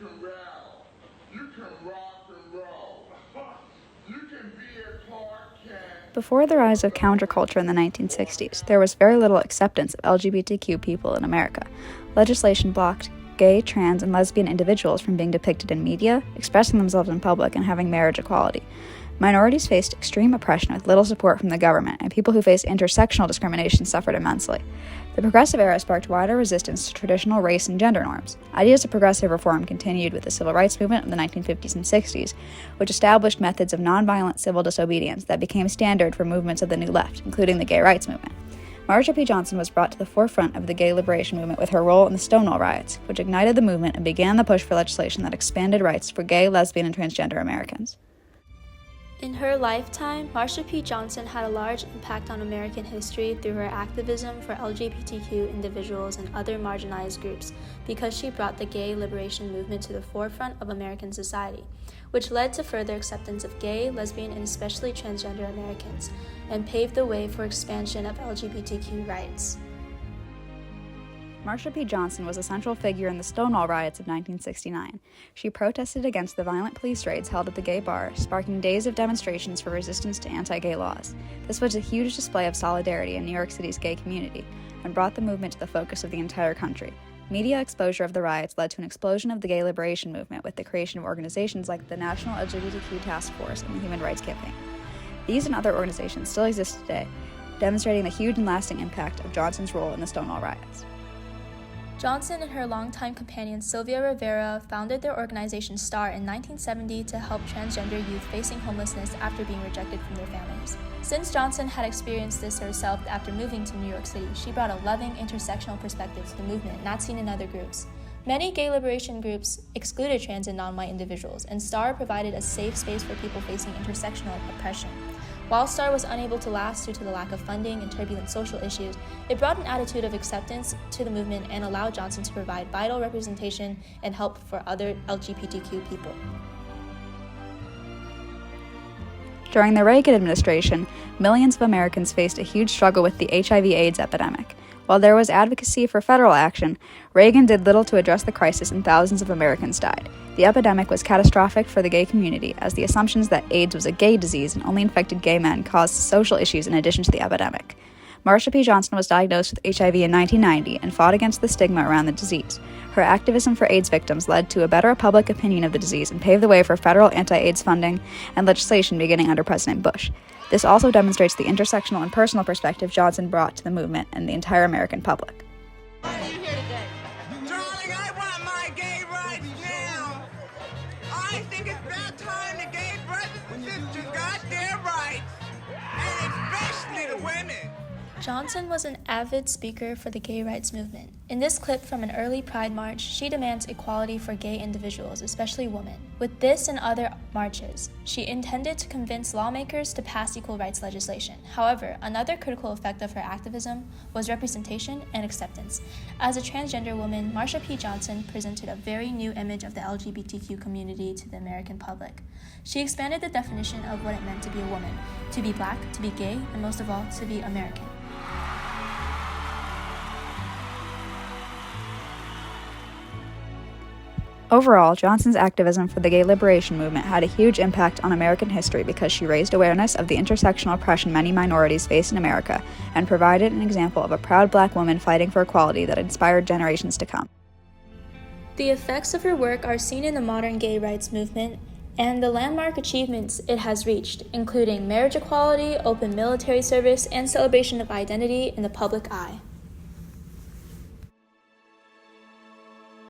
can rap. You can rock and roll. You can be a Clark Kent. Before the rise of counterculture in the 1960s, there was very little acceptance of LGBTQ people in America. Legislation blocked gay, trans, and lesbian individuals from being depicted in media, expressing themselves in public, and having marriage equality. Minorities faced extreme oppression with little support from the government, and people who faced intersectional discrimination suffered immensely. The progressive era sparked wider resistance to traditional race and gender norms. Ideas of progressive reform continued with the civil rights movement of the 1950s and 60s, which established methods of nonviolent civil disobedience that became standard for movements of the New Left, including the gay rights movement. MARSHA P. Johnson was brought to the forefront of the gay liberation movement with her role in the Stonewall riots, which ignited the movement and began the push for legislation that expanded rights for gay, lesbian, and transgender Americans. In her lifetime, MARSHA P. Johnson had a large impact on American history through her activism for LGBTQ individuals and other marginalized groups because she brought the gay liberation movement to the forefront of American society, which led to further acceptance of gay, lesbian, and especially transgender Americans, and paved the way for expansion of LGBTQ rights. MARSHA P. Johnson was a central figure in the Stonewall riots of 1969. She protested against the violent police raids held at the gay bar, sparking days of demonstrations for resistance to anti-gay laws. This was a huge display of solidarity in New York City's gay community, and brought the movement to the focus of the entire country. Media exposure of the riots led to an explosion of the gay liberation movement with the creation of organizations like the National LGBTQ Task Force and the Human Rights Campaign. These and other organizations still exist today, demonstrating the huge and lasting impact of Johnson's role in the Stonewall riots. Johnson and her longtime companion Sylvia Rivera founded their organization STAR in 1970 to help transgender youth facing homelessness after being rejected from their families. Since Johnson had experienced this herself after moving to New York City, she brought a loving, intersectional perspective to the movement not seen in other groups. Many gay liberation groups excluded trans and non-white individuals, and STAR provided a safe space for people facing intersectional oppression. While STAR was unable to last due to the lack of funding and turbulent social issues, it brought an attitude of acceptance to the movement and allowed Johnson to provide vital representation and help for other LGBTQ people. During the Reagan administration, millions of Americans faced a huge struggle with the HIV/AIDS epidemic. While there was advocacy for federal action, Reagan did little to address the crisis and thousands of Americans died. The epidemic was catastrophic for the gay community, as the assumptions that AIDS was a gay disease and only infected gay men caused social issues in addition to the epidemic. MARSHA P. Johnson was diagnosed with HIV in 1990 and fought against the stigma around the disease. Her activism for AIDS victims led to a better public opinion of the disease and paved the way for federal anti-AIDS funding and legislation beginning under President Bush. This also demonstrates the intersectional and personal perspective Johnson brought to the movement and the entire American public. Why are you here today? Darling, I want my gay rights now. I think it's about time the gay brothers and sisters got their rights, and especially the women. Johnson was an avid speaker for the gay rights movement. In this clip from an early Pride march, she demands equality for gay individuals, especially women. With this and other marches, she intended to convince lawmakers to pass equal rights legislation. However, another critical effect of her activism was representation and acceptance. As a transgender woman, MARSHA P. Johnson presented a very new image of the LGBTQ community to the American public. She expanded the definition of what it meant to be a woman, to be Black, to be gay, and most of all, to be American. Overall, Johnson's activism for the gay liberation movement had a huge impact on American history because she raised awareness of the intersectional oppression many minorities face in America and provided an example of a proud Black woman fighting for equality that inspired generations to come. The effects of her work are seen in the modern gay rights movement and the landmark achievements it has reached, including marriage equality, open military service, and celebration of identity in the public eye.